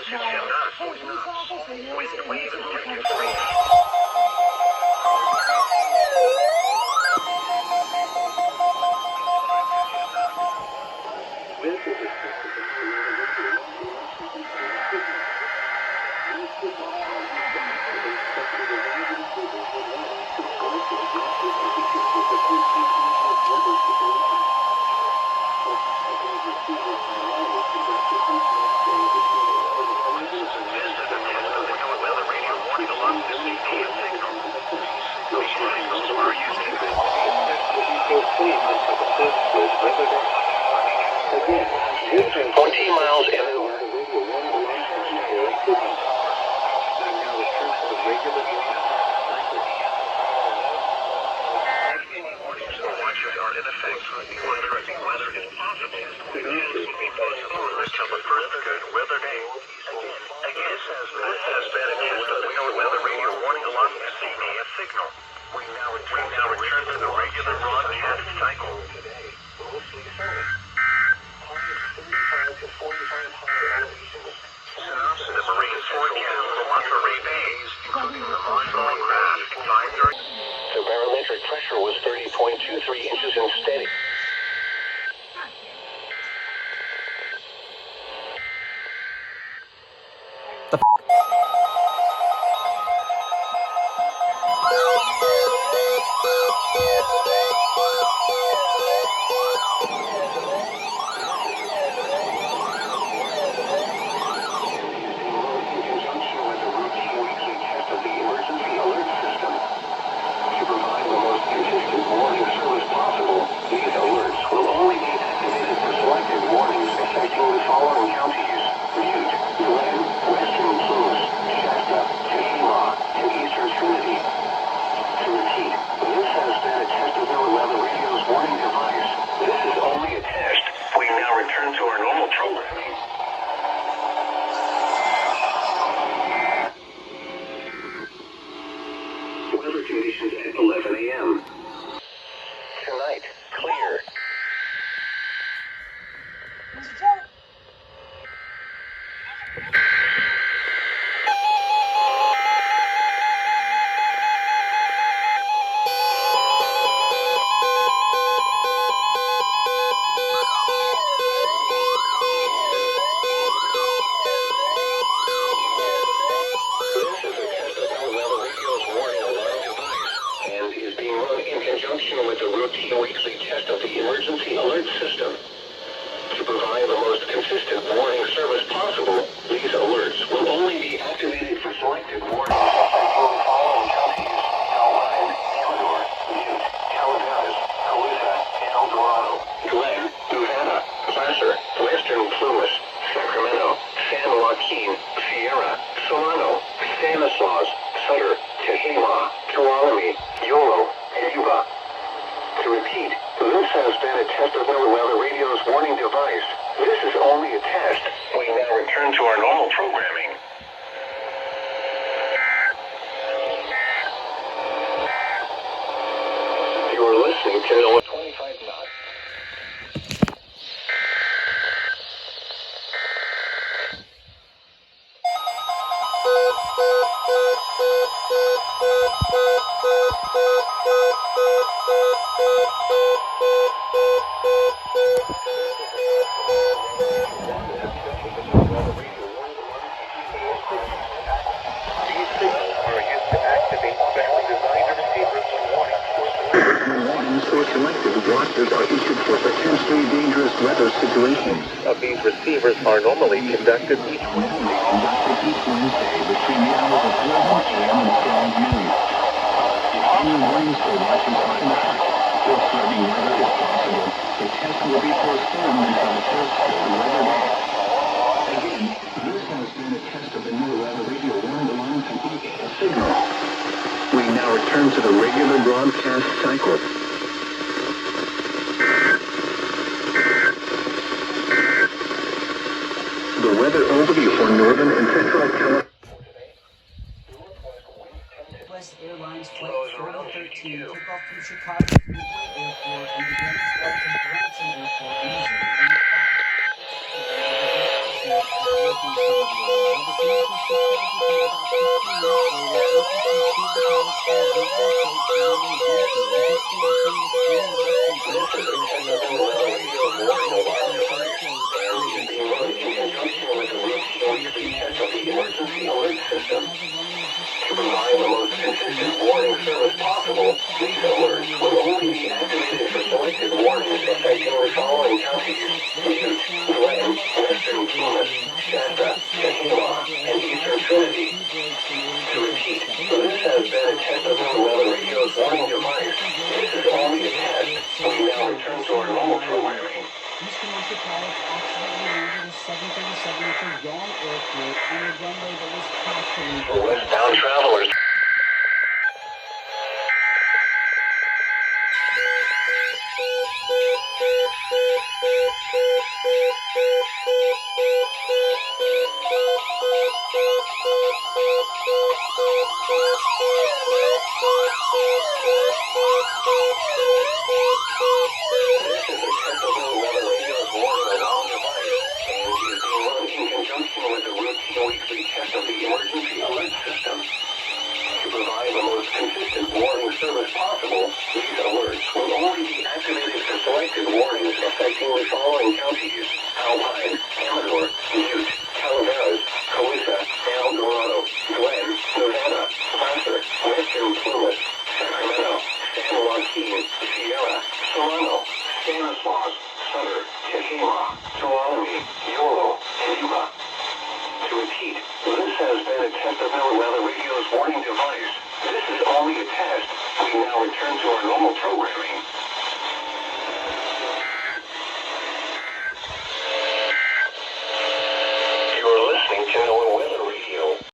10 knots, 40 knots. Wind, wave, and temperature range. The barometric pressure was 30.23 inches and steady. Conditions at 11 a.m. Tonight, clear. With the routine weekly test of the emergency alert system. To provide the most consistent warning service possible, these alerts will only be activated for selected warnings affecting the following counties: Alpine, Amador, Butte, Calabasas, Colusa, El Dorado, Glen, Uvalde, Placer, Western Plumas, Sacramento, San Joaquin, Sierra, Solano, Stanislaus, Sutter, Tehama, Tuolumne, Yolo, and Yuba. To repeat, this has been a test of NOAA Weather Radio's warning device. This is only a test. We now return to our normal programming. You are listening to NOAA 25 knots. Watches are issued for potentially dangerous weather situations. Of these receivers are normally conducted each Wednesday between the hours of 11 a.m. and 12 noon. If any warnings or watches are not, or threatening weather is possible, the test will be postponed until the first cold weather day. Again, this has been a test of the new weather radio warning alarm to EAS signal. We now return to the regular broadcast cycle. The weather overview for northern and central California. West Airlines Flight 413 took off from Chicago Airport and began its flight to Branson Airport, Missouri. Emergency alert system. To provide the most consistent warning service possible, these alerts will only be activated for selected warnings affecting the following counties: Butte, Glen, Western Plymouth, Shasta, Tehama, and Eastern Trinity. To repeat, this has been a test of the weather radio's warning device. This is only a test. We now return to our normal programming. These commercial pilots accidentally landed a 737 with a wrong airfield on a runway that was actually For westbound travelers. Emergency alert system. To provide the most consistent warning service possible, these alerts will only be activated for selected warnings affecting the following counties: Alpine, Amador, Butte, Calaveras, Coweta, El Dorado, Glen, Nevada, Placer, Western Plymouth, Sacramento, San Joaquin, Sierra, Solano, Stanislaus, Sutter, Tehama, Tuolumne, Yolo, and Yuba. To repeat, this has been a test of NOAA radio's warning device. This is only a test. We now return to our normal programming.